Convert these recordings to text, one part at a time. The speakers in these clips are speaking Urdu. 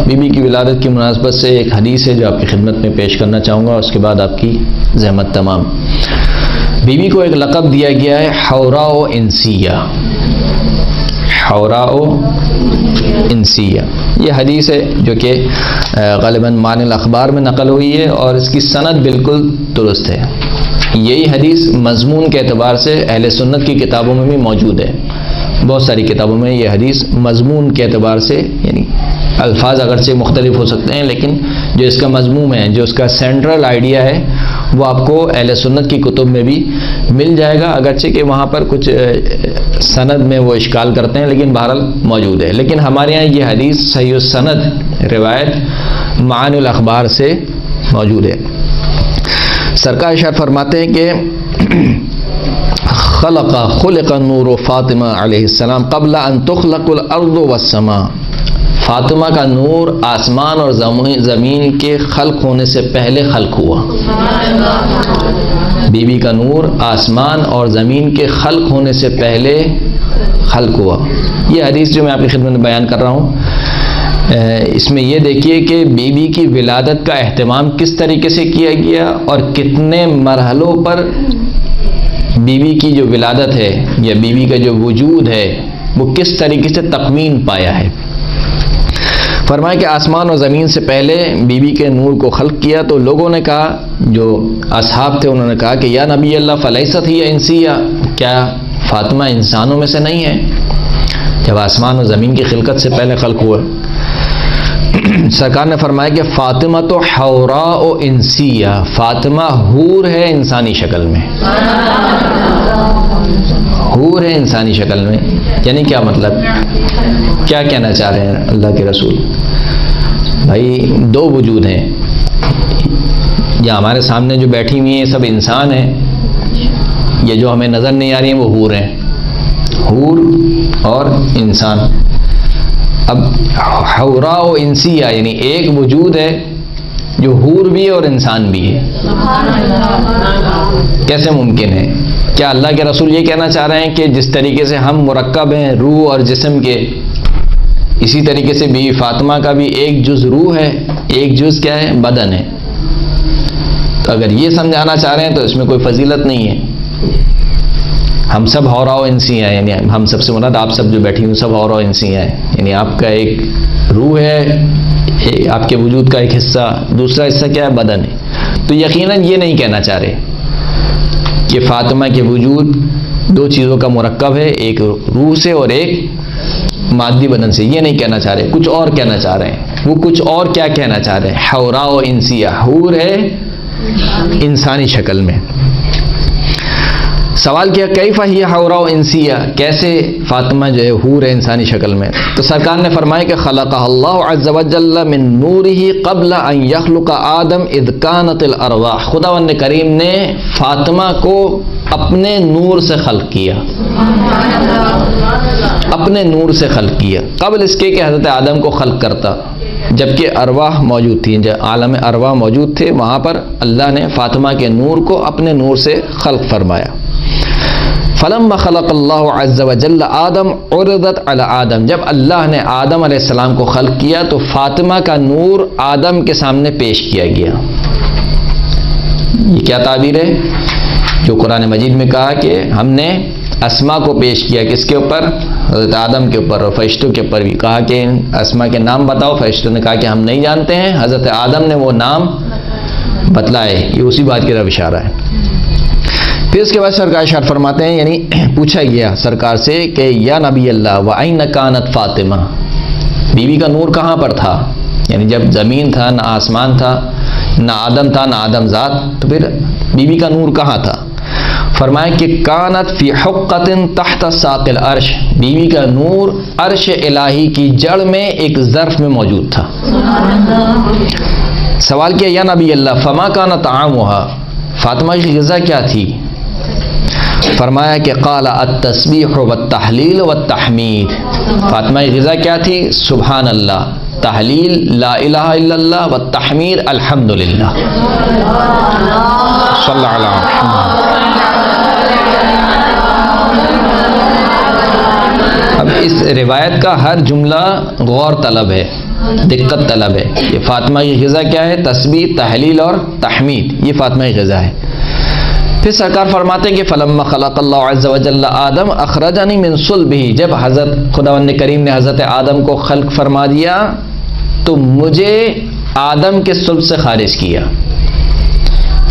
بی بی کی ولادت کی مناسبت سے ایک حدیث ہے جو آپ کی خدمت میں پیش کرنا چاہوں گا، اس کے بعد آپ کی زحمت تمام۔ بی بی کو ایک لقب دیا گیا ہے حوراء و انسیہ، حوراء و انسیہ۔ یہ حدیث ہے جو کہ غالباً معنی الاخبار میں نقل ہوئی ہے اور اس کی سند بالکل درست ہے۔ یہی حدیث مضمون کے اعتبار سے اہل سنت کی کتابوں میں بھی موجود ہے، بہت ساری کتابوں میں یہ حدیث مضمون کے اعتبار سے، یعنی الفاظ اگرچہ مختلف ہو سکتے ہیں لیکن جو اس کا مضمون ہے، جو اس کا سینٹرل آئیڈیا ہے، وہ آپ کو اہل سنت کی کتب میں بھی مل جائے گا، اگرچہ کہ وہاں پر کچھ سند میں وہ اشکال کرتے ہیں لیکن بہرحال موجود ہے۔ لیکن ہمارے یہاں یہ حدیث صحیح السند روایت معانی الاخبار سے موجود ہے۔ سرکار ارشاد فرماتے ہیں کہ خلق نور فاطمہ علیہ السلام قبل ان تخلق الارض والسماء، فاطمہ کا نور آسمان اور زمین کے خلق ہونے سے پہلے خلق ہوا۔ بی بی کا نور آسمان اور زمین کے خلق ہونے سے پہلے خلق ہوا۔ یہ حدیث جو میں آپ کی خدمت میں بیان کر رہا ہوں، اس میں یہ دیکھیے کہ بی بی کی ولادت کا اہتمام کس طریقے سے کیا گیا اور کتنے مرحلوں پر بی بی کی جو ولادت ہے یا بی بی کا جو وجود ہے وہ کس طریقے سے تکوین پایا ہے۔ فرمایا کہ آسمان اور زمین سے پہلے بی بی کے نور کو خلق کیا تو لوگوں نے کہا، جو اصحاب تھے انہوں نے کہا کہ یا نبی اللہ فلیست ہی انسیہ، کیا فاطمہ انسانوں میں سے نہیں ہے جب آسمان اور زمین کی خلقت سے پہلے خلق ہوا؟ سرکار نے فرمایا کہ فاطمہ تو حوراء و انسیہ، فاطمہ حور ہے انسانی شکل میں، حور ہے انسانی شکل میں۔ یعنی کیا مطلب، کیا کہنا چاہ رہے ہیں اللہ کے رسول؟ بھائی دو وجود ہیں، یا ہمارے سامنے جو بیٹھی ہوئی ہیں سب انسان ہیں، یہ جو ہمیں نظر نہیں آ رہی ہیں وہ حور ہیں، حور اور انسان۔ اب حوراء و انسیہ یعنی ایک وجود ہے جو حور بھی ہے اور انسان بھی ہے، کیسے ممکن ہے؟ کیا اللہ کے رسول یہ کہنا چاہ رہے ہیں کہ جس طریقے سے ہم مرکب ہیں روح اور جسم کے، اسی طریقے سے بیوی فاطمہ کا بھی ایک جز روح ہے، ایک جز کیا ہے؟ بدن ہے۔ تو اگر یہ سمجھانا چاہ رہے ہیں تو اس میں کوئی فضیلت نہیں ہے۔ ہم سب حوراء و انسیہ ہیں، یعنی ہم سب سے مراد آپ سب جو بیٹھی ہوں سب حوراء و انسیہ ہیں، یعنی آپ کا ایک روح ہے، آپ کے وجود کا ایک حصہ، دوسرا حصہ کیا ہے؟ بدن ہے۔ تو یقیناً یہ نہیں کہنا چاہ رہے کہ فاطمہ کے وجود دو چیزوں کا مرکب ہے، ایک روح سے اور ایک مادی بدن سے، یہ نہیں کہنا چاہ رہے، کچھ اور کہنا چاہ رہے ہیں۔ وہ کچھ اور کیا کہنا چاہ رہے ہیں؟ حوراء و انسیہ، حور ہے انسانی شکل میں۔ سوال کیا کیف ہی حوراء و انسیہ، کیسے فاطمہ جو ہے حور ہے انسانی شکل میں؟ تو سرکار نے فرمایا کہ خلقہ اللہ عز وجل من نورہ قبل ان یخلق آدم اذ کانت الارواح، خداوند کریم نے فاطمہ کو اپنے نور سے خلق کیا، اپنے نور سے خلق کیا، قبل اس کے کہ حضرت آدم کو خلق کرتا، جبکہ ارواح موجود تھیں، جب عالم ارواح موجود تھے وہاں پر اللہ نے فاطمہ کے نور کو اپنے نور سے خلق فرمایا۔ فلما خلق اللہ عز وجل آدم عرضت علی آدم، جب اللہ نے آدم علیہ السلام کو خلق کیا تو فاطمہ کا نور آدم کے سامنے پیش کیا گیا۔ یہ کیا تعبیر ہے؟ جو قرآن مجید میں کہا کہ ہم نے اسماء کو پیش کیا، کس کے اوپر؟ حضرت آدم کے اوپر، اور فرشتوں کے اوپر بھی کہا کہ اسماء کے نام بتاؤ، فرشتوں نے کہا کہ ہم نہیں جانتے ہیں، حضرت آدم نے وہ نام بتلائے، یہ اسی بات کی طرف اشارہ ہے۔ پھر اس کے بعد سرکار ارشاد فرماتے ہیں، یعنی پوچھا گیا سرکار سے کہ یا نبی اللہ وَأَيْنَ كَانَتْ فاطمہ، بیوی کا نور کہاں پر تھا؟ یعنی جب زمین تھا، نہ آسمان تھا، نہ آدم تھا، نہ آدم ذات، تو پھر بیوی کا نور کہاں تھا؟ فرمایا کہ کانت فی حقۃ تحت ساق العرش، بیوی کا نور عرش الہی کی جڑ میں ایک ظرف میں موجود تھا۔ سوال کیا یا نبی اللہ فما کان طعامها، فاطمہ کی غذا کیا تھی؟ فرمایا کہ قال التسبیح والتحلیل والتحمید، فاطمہ کی غذا کیا تھی؟ سبحان اللہ، تحلیل لا الہ الا اللہ، والتحمید الحمدللہ، صلی اللہ علیہ وسلم۔ اب اس روایت کا ہر جملہ غور طلب ہے، دقت طلب ہے. یہ فاطمہ کی غذا کیا ہے؟ تسبیح، تحلیل اور تحمید، یہ فاطمہ کی غذا ہے. پھر سرکار فرماتے ہیں کہ فلما خلق اللہ عز وجل آدم اخرجنی من صلبہ، جب حضرت خداوند کریم نے حضرت آدم کو خلق فرما دیا تو مجھے آدم کے صلب سے خارج کیا.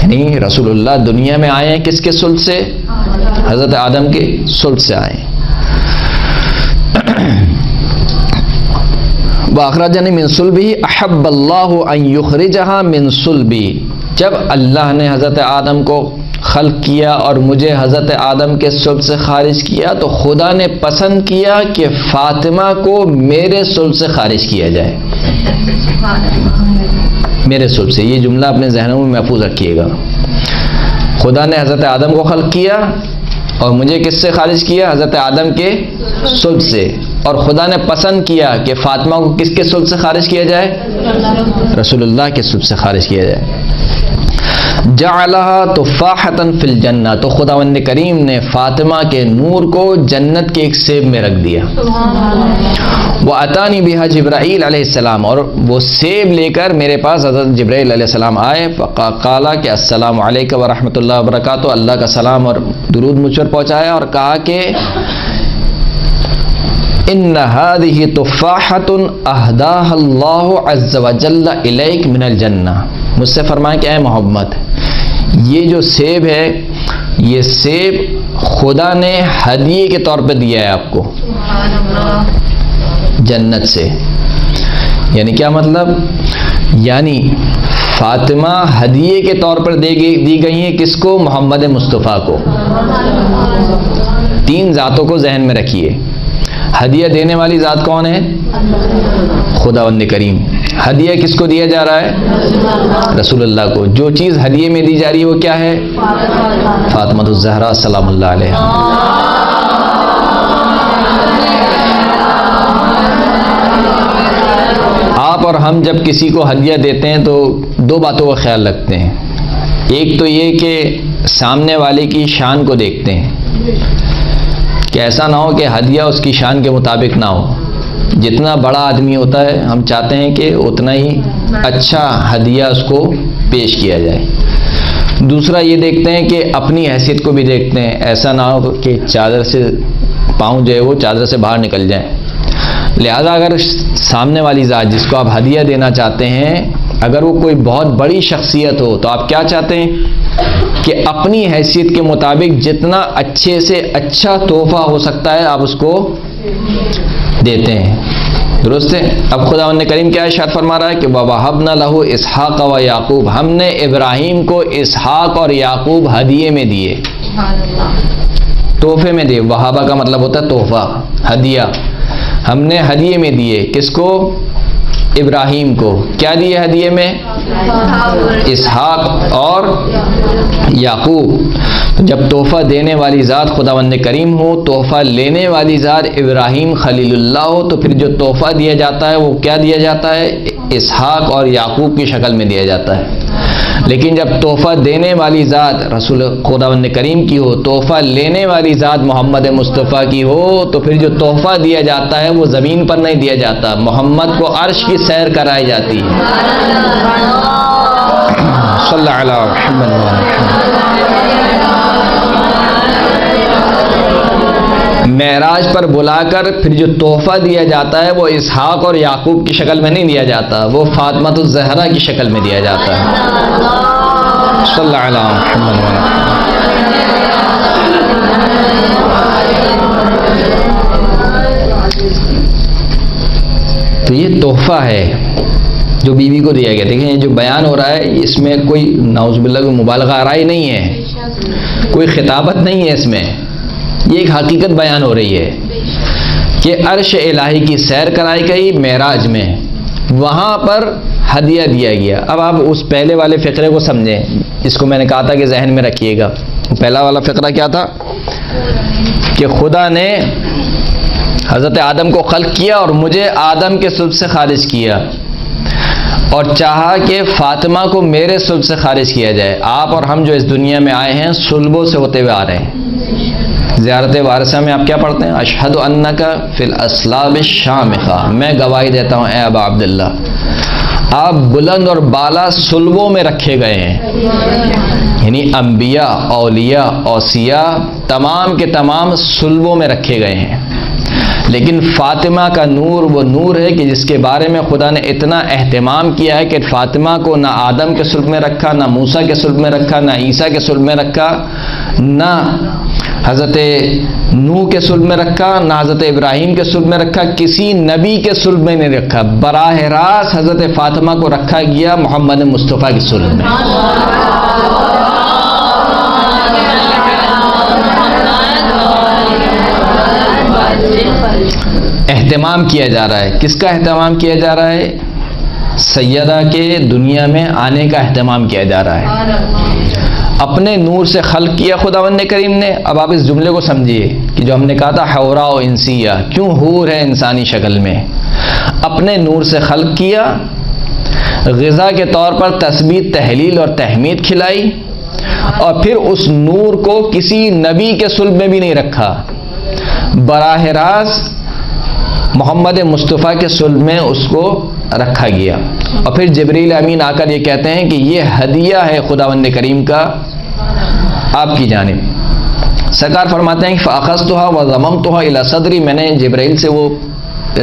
یعنی رسول اللہ دنیا میں آئے ہیں کس کے صلب سے؟ حضرت آدم کے صلب سے آئے ہیں. وَأَخْرَجَنِي مِن صُلْبِهِ أَحَبَّ اللَّهُ أَن يُخْرِجَهَا مِن صُلْبِهِ. جب اللہ نے حضرت آدم کو خلق کیا اور مجھے حضرت آدم کے صلب سے خارج کیا تو خدا نے پسند کیا کہ فاطمہ کو میرے صلب سے خارج کیا جائے. میرے صلب سے، یہ جملہ اپنے ذہنوں میں محفوظ رکھیے گا. خدا نے حضرت آدم کو خلق کیا اور مجھے کس سے خارج کیا؟ حضرت آدم کے صلب سے. اور خدا نے پسند کیا کہ فاطمہ کو کس کے صلب سے خارج کیا جائے؟ رسول اللہ کے صلب سے خارج کیا جائے. جعلها تفاحة فی الجنہ، تو خداوند کریم نے فاطمہ کے نور کو جنت کے ایک سیب میں رکھ دیا. وَأَتَانِي بِهَا جبرائیل علیہ السلام، اور وہ سیب لے کر میرے پاس حضرت جبرائیل علیہ السلام آئے. فقال کہ السلام علیکم ورحمۃ اللہ وبرکاتہ، اللہ کا سلام اور درود مجھ پر پہنچایا، اور کہا کہ ان هذه تفاحة اهداها الله عز وجل الیک من الجنہ. مجھ سے فرمایا کہ اے محمد، یہ جو سیب ہے یہ سیب خدا نے ہدیے کے طور پہ دیا ہے آپ کو جنت سے. یعنی کیا مطلب؟ یعنی فاطمہ ہدیے کے طور پر دی گئی ہیں کس کو؟ محمد مصطفیٰ کو. 3 ذاتوں کو ذہن میں رکھیے. ہدیہ دینے والی ذات کون ہے؟ خداوند کریم. ہدیہ کس کو دیا جا رہا ہے؟ رسول اللہ کو. جو چیز ہدیے میں دی جا رہی ہے وہ کیا ہے؟ فاطمہ الزہرا سلام اللہ علیہا. آپ اور ہم جب کسی کو ہدیہ دیتے ہیں تو 2 باتوں کا خیال رکھتے ہیں. ایک تو یہ کہ سامنے والے کی شان کو دیکھتے ہیں کہ ایسا نہ ہو کہ ہدیہ اس کی شان کے مطابق نہ ہو. جتنا بڑا آدمی ہوتا ہے ہم چاہتے ہیں کہ اتنا ہی اچھا ہدیہ اس کو پیش کیا جائے. دوسرا یہ دیکھتے ہیں کہ اپنی حیثیت کو بھی دیکھتے ہیں، ایسا نہ ہو کہ چادر سے پاؤں جو ہے وہ چادر سے باہر نکل جائیں. لہذا اگر سامنے والی ذات جس کو آپ ہدیہ دینا چاہتے ہیں اگر وہ کوئی بہت بڑی شخصیت ہو تو آپ کیا چاہتے ہیں کہ اپنی حیثیت کے مطابق جتنا اچھے سے اچھا تحفہ ہو سکتا ہے آپ اس کو دیتے ہیں. درست ہے. اب خداوند کریم کیا ارشاد فرما رہا ہے کہ وَوَهَبْنَا لَهُ إِسْحَاقَ وَيَعْقُوبَ، ہم نے ابراہیم کو اسحاق اور یعقوب ہدیے میں دیے، تحفے میں دیے. وہابہ کا مطلب ہوتا ہے تحفہ، ہدیہ. ہم نے ہدیے میں دیے کس کو؟ ابراہیم کو. کیا دیے ہدیے میں؟ اسحاق اور یعقوب. جب تحفہ دینے والی ذات خداوند کریم ہو، تحفہ لینے والی ذات ابراہیم خلیل اللہ ہو، تو پھر جو تحفہ دیا جاتا ہے وہ کیا دیا جاتا ہے؟ اسحاق اور یعقوب کی شکل میں دیا جاتا ہے. لیکن جب تحفہ دینے والی ذات رسول خداوند کریم کی ہو، تحفہ لینے والی ذات محمد مصطفیٰ کی ہو، تو پھر جو تحفہ دیا جاتا ہے وہ زمین پر نہیں دیا جاتا، محمد کو عرش کی سیر کرائی جاتی ہے. صلی اللہ علیہ محمد. معراج پر بلا کر پھر جو تحفہ دیا جاتا ہے وہ اسحاق اور یعقوب کی شکل میں نہیں دیا جاتا، وہ فاطمہ الزہرا کی شکل میں دیا جاتا ہے. صلی اللہ علیہ محمد. تو یہ تحفہ ہے جو بیوی کو دیا گیا. دیکھیں جو بیان ہو رہا ہے اس میں کوئی نعوذ باللہ کوئی مبالغہ آرائی نہیں ہے، کوئی خطابت نہیں ہے اس میں. یہ ایک حقیقت بیان ہو رہی ہے کہ عرش الہی کی سیر کرائی گئی معراج میں، وہاں پر ہدیہ دیا گیا. اب آپ اس پہلے والے فقرے کو سمجھیں جس کو میں نے کہا تھا کہ ذہن میں رکھیے گا. پہلا والا فقرہ کیا تھا کہ خدا نے حضرت آدم کو خلق کیا اور مجھے آدم کے صلب سے خارج کیا اور چاہا کہ فاطمہ کو میرے صلب سے خارج کیا جائے. آپ اور ہم جو اس دنیا میں آئے ہیں صلبوں سے ہوتے ہوئے آ رہے ہیں. زیارت وارثہ میں آپ کیا پڑھتے ہیں؟ اشہد انک فی الاصلاب الشامخہ، میں گواہی دیتا ہوں اے ابا عبداللہ آپ بلند اور بالا صلبوں میں رکھے گئے ہیں، یعنی انبیاء، اولیاء، اوصیاء تمام کے تمام صلبوں میں رکھے گئے ہیں، لیکن فاطمہ کا نور وہ نور ہے کہ جس کے بارے میں خدا نے اتنا اہتمام کیا ہے کہ فاطمہ کو نہ آدم کے صلب میں رکھا، نہ موسیٰ کے صلب میں رکھا، نہ عیسیٰ کے صلب میں رکھا، نہ حضرت نوح کے صلب میں رکھا، نہ حضرت ابراہیم کے صلب میں رکھا، کسی نبی کے صلب میں نہیں رکھا، براہ راست حضرت فاطمہ کو رکھا گیا محمد مصطفیٰ کے صلب میں۔ اہتمام کیا جا رہا ہے، کس کا اہتمام کیا جا رہا ہے؟ سیدہ کے دنیا میں آنے کا اہتمام کیا جا رہا ہے۔ اپنے نور سے خلق کیا خداوند کریم نے۔ اب آپ اس جملے کو سمجھیے کہ جو ہم نے کہا تھا حورا و انسیہ، کیوں حور ہے انسانی شکل میں؟ اپنے نور سے خلق کیا، غذا کے طور پر تسبیح، تحلیل اور تحمید کھلائی، اور پھر اس نور کو کسی نبی کے صلب میں بھی نہیں رکھا، براہ راست محمد مصطفیٰ کے صلب میں اس کو رکھا گیا۔ اور پھر جبریل امین آ کر یہ کہتے ہیں کہ یہ ہدیہ ہے خداوند کریم کا آپ کی جانب۔ سرکار فرماتے ہیں کہ فَأَخَذْتُهَا وَضَمَمْتُهَا إِلَى صَدْرِي، میں نے جبرائیل سے وہ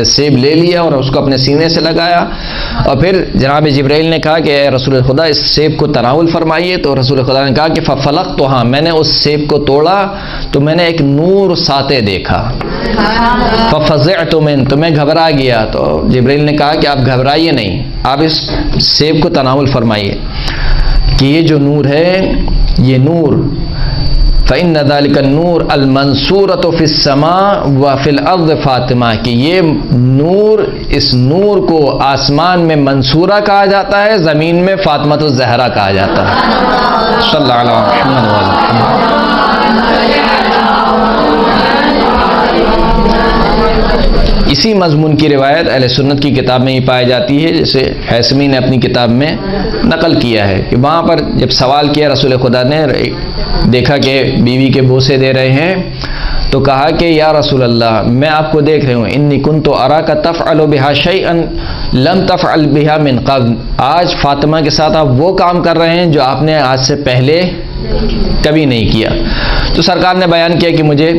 سیب لے لیا اور اس کو اپنے سینے سے لگایا، اور پھر جناب جبرائیل نے کہا کہ اے رسول خدا اس سیب کو تناول فرمائیے، تو رسول خدا نے کہا کہ فَفَلَقْتُهَا، میں نے اس سیب کو توڑا تو میں نے ایک نور ساطع دیکھا، فَفَزِعْتُ مِنْ، تو میں گھبرا گیا، تو جبرائیل نے کہا کہ آپ گھبرائیے نہیں، آپ اس سیب کو تناول فرمائیے کہ یہ جو نور ہے، یہ نور فَإِنَّ ذَلِكَ النُّورَ الْمَنْصُورَةُ فِي السَّمَاءِ وَفِي الْأَرْضِ فاطمہ، کہ یہ نور، اس نور کو آسمان میں منصورہ کہا جاتا ہے، زمین میں فاطمۃ الزہرا کہا جاتا ہے۔ صلی اللہ علیہ وسلم۔ اسی مضمون کی روایت اہل سنت کی کتاب میں ہی پائی جاتی ہے، جسے حیثمی نے اپنی کتاب میں نقل کیا ہے کہ وہاں پر جب سوال کیا رسول خدا نے، دیکھا کہ بیوی کے بوسے دے رہے ہیں، تو کہا کہ یا رسول اللہ میں آپ کو دیکھ رہی ہوں، انی کنت اراک تفعل بها شیئا لم تفعل بها من قبل، آج فاطمہ کے ساتھ آپ وہ کام کر رہے ہیں جو آپ نے آج سے پہلے کبھی نہیں کیا۔ تو سرکار نے بیان کیا کہ مجھے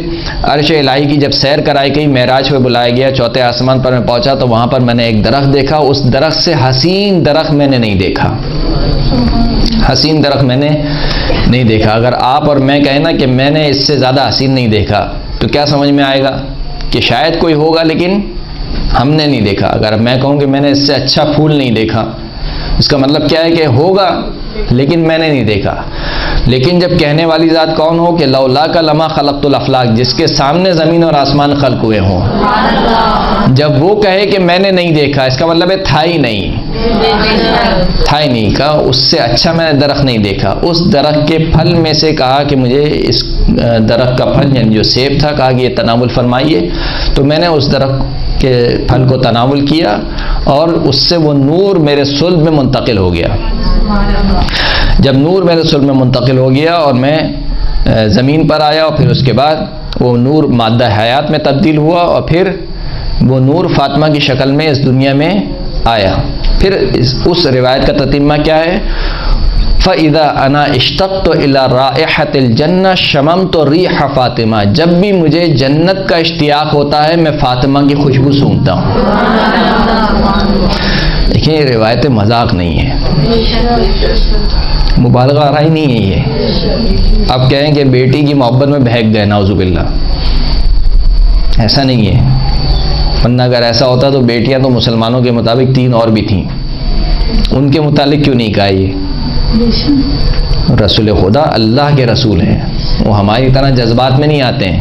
عرش الہی کی جب سیر کرائی گئی، معراج پہ بلایا گیا، چوتھے آسمان پر میں پہنچا تو وہاں پر میں نے ایک درخت دیکھا، اس درخت سے حسین درخت میں نے نہیں دیکھا، حسین درخت میں نے نہیں دیکھا۔ اگر آپ اور میں کہیں نا کہ میں نے اس سے زیادہ حسین نہیں دیکھا تو کیا سمجھ میں آئے گا؟ کہ شاید کوئی ہوگا لیکن ہم نے نہیں دیکھا۔ اگر میں کہوں کہ میں نے اس سے اچھا پھول نہیں دیکھا، اس کا مطلب کیا ہے کہ ہوگا لیکن میں نے نہیں دیکھا۔ لیکن جب کہنے والی ذات کون ہو کہ لولاک لما خلقت الافلاک، جس کے سامنے زمین اور آسمان خلق ہوئے ہوں، جب وہ کہے کہ میں نے نہیں دیکھا، اس کا مطلب ہے تھا ہی نہیں، تھا ہی نہیں، کہا اس سے اچھا میں نے درخت نہیں دیکھا۔ اس درخت کے پھل میں سے کہا کہ مجھے اس درخت کا پھل یعنی جو سیب تھا، کہا کہ یہ تناول فرمائیے، تو میں نے اس درخت کے پھل کو تناول کیا اور اس سے وہ نور میرے صلب میں منتقل ہو گیا۔ جب نور میرے صلب میں منتقل ہو گیا اور میں زمین پر آیا، اور پھر اس کے بعد وہ نور مادہ حیات میں تبدیل ہوا، اور پھر وہ نور فاطمہ کی شکل میں اس دنیا میں آیا۔ پھر اس روایت کا تتمہ کیا ہے؟ فَإِذَا أَنَا اشْتَقْتُ إِلَى رَائِحَةِ الْجَنَّةِ شَمَمْتُ رِيحَ فاطمہ، جب بھی مجھے جنت کا اشتیاق ہوتا ہے میں فاطمہ کی خوشبو سونگھتا ہوں۔ دیکھیں یہ روایت مذاق نہیں ہے، مبالغہ آرائی نہیں ہے یہ۔ آپ کہیں کہ بیٹی کی محبت میں بہک گئے، نعوذ باللہ، ایسا نہیں ہے، ورنہ اگر ایسا ہوتا تو بیٹیاں تو مسلمانوں کے مطابق 3 اور بھی تھیں، ان کے متعلق کیوں نہیں کہا یہ؟ رسول خدا اللہ کے رسول ہیں، وہ ہماری طرح جذبات میں نہیں آتے ہیں۔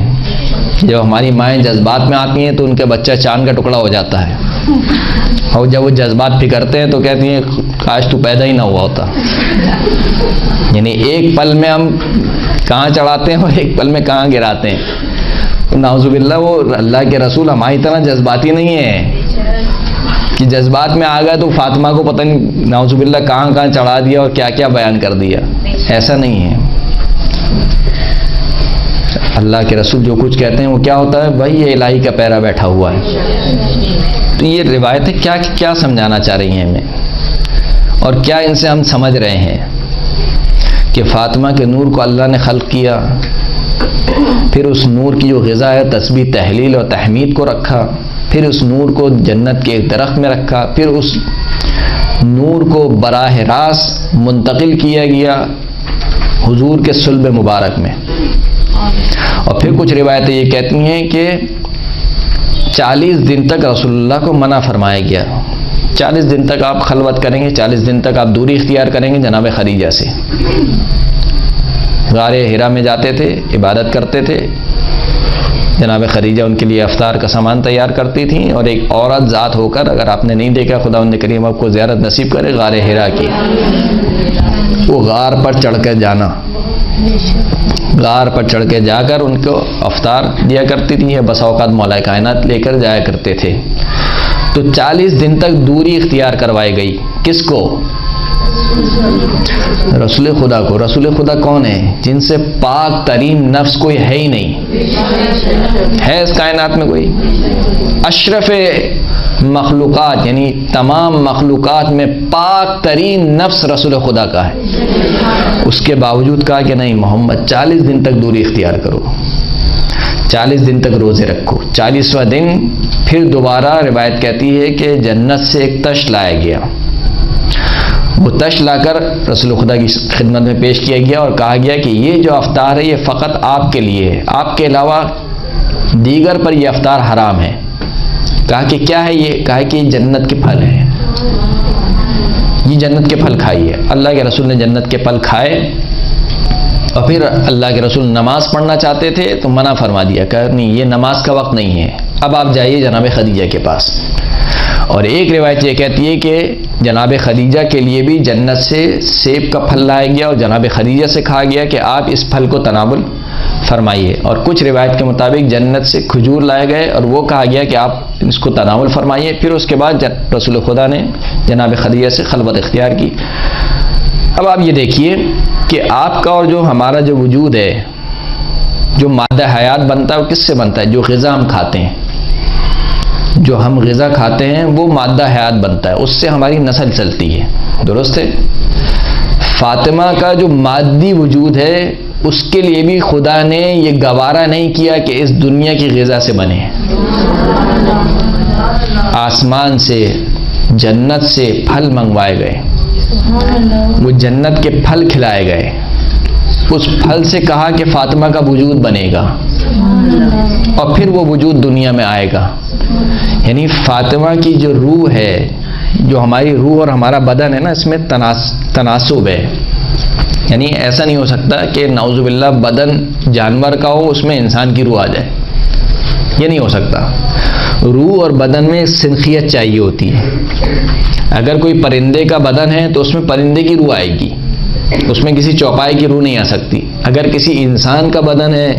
جب ہماری مائیں جذبات میں آتی ہیں تو ان کا بچہ چاند کا ٹکڑا ہو جاتا ہے، اور جب وہ جذبات پھکرتے ہیں تو کہتی ہیں کاش تو پیدا ہی نہ ہوا ہوتا۔ یعنی ایک پل میں ہم کہاں چڑھاتے ہیں اور ایک پل میں کہاں گراتے ہیں۔ نعوذ باللہ وہ اللہ کے رسول ہماری طرح جذباتی نہیں ہیں کہ جذبات میں آ گئے تو فاطمہ کو پتہ نہیں نعوذ باللہ کہاں کہاں چڑھا دیا اور کیا کیا بیان کر دیا، ایسا نہیں ہے۔ اللہ کے رسول جو کچھ کہتے ہیں وہ کیا ہوتا ہے بھائی؟ یہ الہی کا پیرا بیٹھا ہوا ہے۔ تو یہ روایتیں کیا سمجھانا چاہ رہی ہیں ہمیں، اور کیا ان سے ہم سمجھ رہے ہیں کہ فاطمہ کے نور کو اللہ نے خلق کیا، پھر اس نور کی جو غذا ہے تسبیح تحلیل اور تحمید کو رکھا، پھر اس نور کو جنت کے ایک درخت میں رکھا، پھر اس نور کو براہ راست منتقل کیا گیا حضور کے صلب مبارک میں۔ اور پھر کچھ روایتیں یہ کہتی ہیں کہ 40 دن تک رسول اللہ کو منع فرمایا گیا، 40 دن تک آپ خلوت کریں گے، 40 دن تک آپ دوری اختیار کریں گے جناب خدیجہ سے۔ غار حرا میں جاتے تھے، عبادت کرتے تھے، جناب خدیجہ ان کے لیے افطار کا سامان تیار کرتی تھیں، اور ایک عورت ذات ہو کر، اگر آپ نے نہیں دیکھا خداوند کریم آپ کو زیارت نصیب کرے، غار حرا کی، وہ غار پر چڑھ کر جانا، غار پر چڑھ کے جا کر ان کو افطار دیا کرتی تھی، یا بسا اوقات مولا کائنات لے کر جایا کرتے تھے۔ تو 40 دن تک دوری اختیار کروائی گئی، کس کو؟ رسول خدا کو۔ رسول خدا کون ہے؟ جن سے پاک ترین نفس کوئی ہے ہی نہیں ہے اس کائنات میں کوئی۔ اشرف مخلوقات یعنی تمام مخلوقات میں پاک ترین نفس رسول خدا کا ہے، اس کے باوجود کہا کہ نہیں محمد 40 دن تک دوری اختیار کرو، 40 دن تک روزے رکھو۔ 40واں دن پھر دوبارہ روایت کہتی ہے کہ جنت سے ایک تش لایا گیا، وہ تش لا کر رسول خدا کی خدمت میں پیش کیا گیا اور کہا گیا کہ یہ جو افطار ہے یہ فقط آپ کے لیے ہے، آپ کے علاوہ دیگر پر یہ افطار حرام ہے۔ کہا کہ کیا ہے یہ؟ کہا کہ یہ جنت کے پھل ہیں، یہ جنت کے پھل کھائیے۔ اللہ کے رسول نے جنت کے پھل کھائے، اور پھر اللہ کے رسول نماز پڑھنا چاہتے تھے تو منع فرما دیا، کہا نہیں یہ نماز کا وقت نہیں ہے، اب آپ جائیے جناب خدیجہ کے پاس۔ اور ایک روایت یہ کہتی ہے کہ جناب خدیجہ کے لیے بھی جنت سے سیب کا پھل لایا گیا، اور جناب خدیجہ سے کہا گیا کہ آپ اس پھل کو تناول فرمائیے۔ اور کچھ روایت کے مطابق جنت سے کھجور لائے گئے اور وہ کہا گیا کہ آپ اس کو تناول فرمائیے۔ پھر اس کے بعد رسول خدا نے جناب خدیجہ سے خلوت اختیار کی۔ اب آپ یہ دیکھیے کہ آپ کا اور جو ہمارا جو وجود ہے، جو مادہ حیات بنتا ہے وہ کس سے بنتا ہے؟ جو غذا ہم کھاتے ہیں، جو ہم غذا کھاتے ہیں وہ مادہ حیات بنتا ہے، اس سے ہماری نسل چلتی ہے، درست ہے؟ فاطمہ کا جو مادی وجود ہے اس کے لیے بھی خدا نے یہ گوارا نہیں کیا کہ اس دنیا کی غذا سے بنے، آسمان سے جنت سے پھل منگوائے گئے، وہ جنت کے پھل کھلائے گئے، اس پھل سے کہا کہ فاطمہ کا وجود بنے گا اور پھر وہ وجود دنیا میں آئے گا۔ یعنی فاطمہ کی جو روح ہے، جو ہماری روح اور ہمارا بدن ہے نا، اس میں تناسب ہے، یعنی ایسا نہیں ہو سکتا کہ نعوذ باللہ بدن جانور کا ہو اس میں انسان کی روح آ جائے، یہ نہیں ہو سکتا۔ روح اور بدن میں سنخیت چاہیے ہوتی ہے۔ اگر کوئی پرندے کا بدن ہے تو اس میں پرندے کی روح آئے گی، اس میں کسی چوپائے کی روح نہیں آ سکتی۔ اگر کسی انسان کا بدن ہے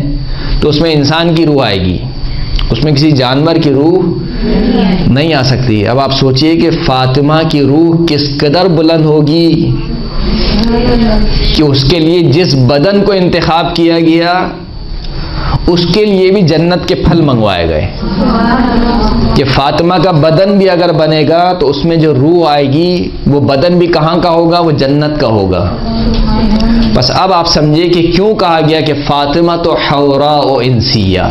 تو اس میں انسان کی روح آئے گی، اس میں کسی جانور کی روح نہیں آ سکتی۔ اب آپ سوچئے کہ فاطمہ کی روح کس قدر بلند ہوگی کہ اس کے لیے جس بدن کو انتخاب کیا گیا اس کے لیے بھی جنت کے پھل منگوائے گئے، کہ فاطمہ کا بدن بھی اگر بنے گا تو اس میں جو روح آئے گی وہ بدن بھی کہاں کا ہوگا؟ وہ جنت کا ہوگا۔ بس اب آپ سمجھے کہ کیوں کہا گیا کہ فاطمہ تو حوراء و انسیہ،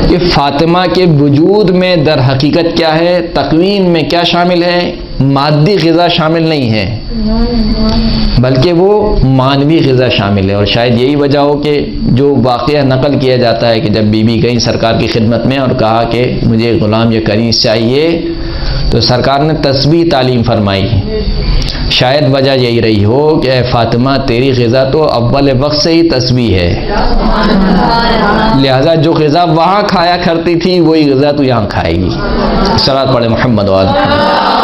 کہ فاطمہ کے وجود میں در حقیقت کیا ہے، تکوین میں کیا شامل ہے؟ مادی غذا شامل نہیں ہے بلکہ وہ مانوی غذا شامل ہے۔ اور شاید یہی وجہ ہو کہ جو واقعہ نقل کیا جاتا ہے کہ جب بی بی گئی سرکار کی خدمت میں اور کہا کہ مجھے غلام یا کنیز چاہیے تو سرکار نے تسبیح تعلیم فرمائی، شاید وجہ یہی رہی ہو کہ اے فاطمہ تیری غذا تو اول وقت سے ہی تسبیح ہے، لہذا جو غذا وہاں کھایا کرتی تھی وہی غذا تو یہاں کھائے گی۔ صلوات پڑھے محمد وعلی محمد۔